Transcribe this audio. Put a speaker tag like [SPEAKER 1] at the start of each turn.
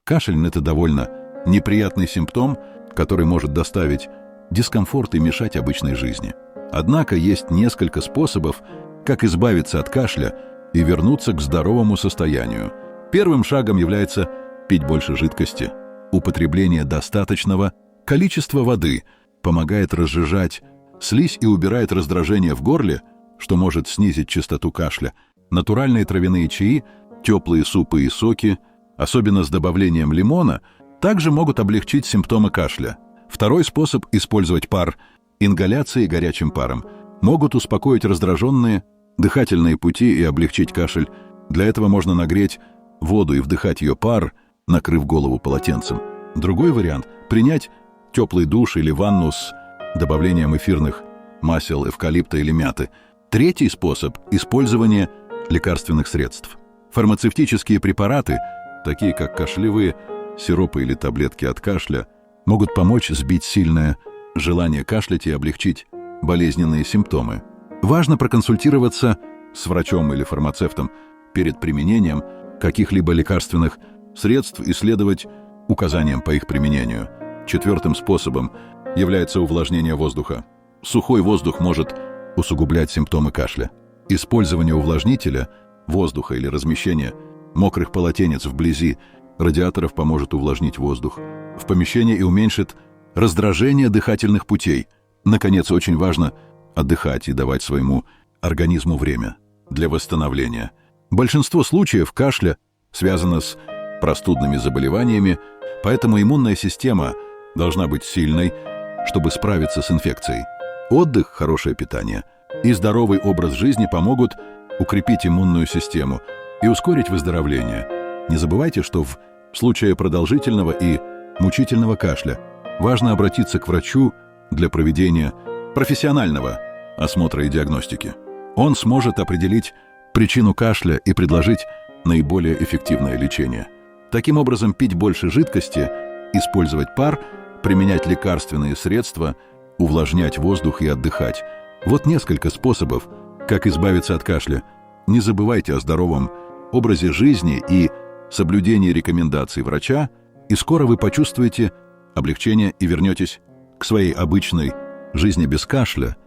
[SPEAKER 1] Кашель – это довольно неприятный симптом, который может доставить дискомфорт и мешать обычной жизни. Однако есть несколько способов, как избавиться от кашля и вернуться к здоровому состоянию. Первым шагом является пить больше жидкости. Употребление достаточного количества воды помогает разжижать слизь и убирает раздражение в горле, что может снизить частоту кашля. Натуральные травяные чаи, теплые супы и соки, особенно с добавлением лимона, также могут облегчить симптомы кашля. Второй способ – использовать пар. Ингаляции горячим паром могут успокоить раздраженные дыхательные пути и облегчить кашель. Для этого можно нагреть воду и вдыхать ее пар, накрыв голову полотенцем. Другой вариант – принять теплый душ или ванну с добавлением эфирных масел, эвкалипта или мяты. Третий способ – использование лекарственных средств. Фармацевтические препараты, такие как кашлевые сиропы или таблетки от кашля, могут помочь сбить сильное желание кашлять и облегчить болезненные симптомы. Важно проконсультироваться с врачом или фармацевтом перед применением каких-либо лекарственных средств и следовать указаниям по их применению. Четвертым способом является увлажнение воздуха. Сухой воздух может усугублять симптомы кашля. Использование увлажнителя воздуха или размещение мокрых полотенец вблизи радиаторов поможет увлажнить воздух в помещении и уменьшит раздражение дыхательных путей. Наконец, очень важно отдыхать и давать своему организму время для восстановления. Большинство случаев кашля связано с простудными заболеваниями, поэтому иммунная система должна быть сильной, чтобы справиться с инфекцией. Отдых, хорошее питание и здоровый образ жизни помогут укрепить иммунную систему и ускорить выздоровление. Не забывайте, что в случае продолжительного и мучительного кашля важно обратиться к врачу для проведения профессионального осмотра и диагностики. Он сможет определить причину кашля и предложить наиболее эффективное лечение. Таким образом, пить больше жидкости, использовать пар, применять лекарственные средства, увлажнять воздух и отдыхать. Вот несколько способов, как избавиться от кашля. Не забывайте о здоровом образе жизни и соблюдении рекомендаций врача, и скоро вы почувствуете облегчение и вернетесь к своей обычной жизни без кашля,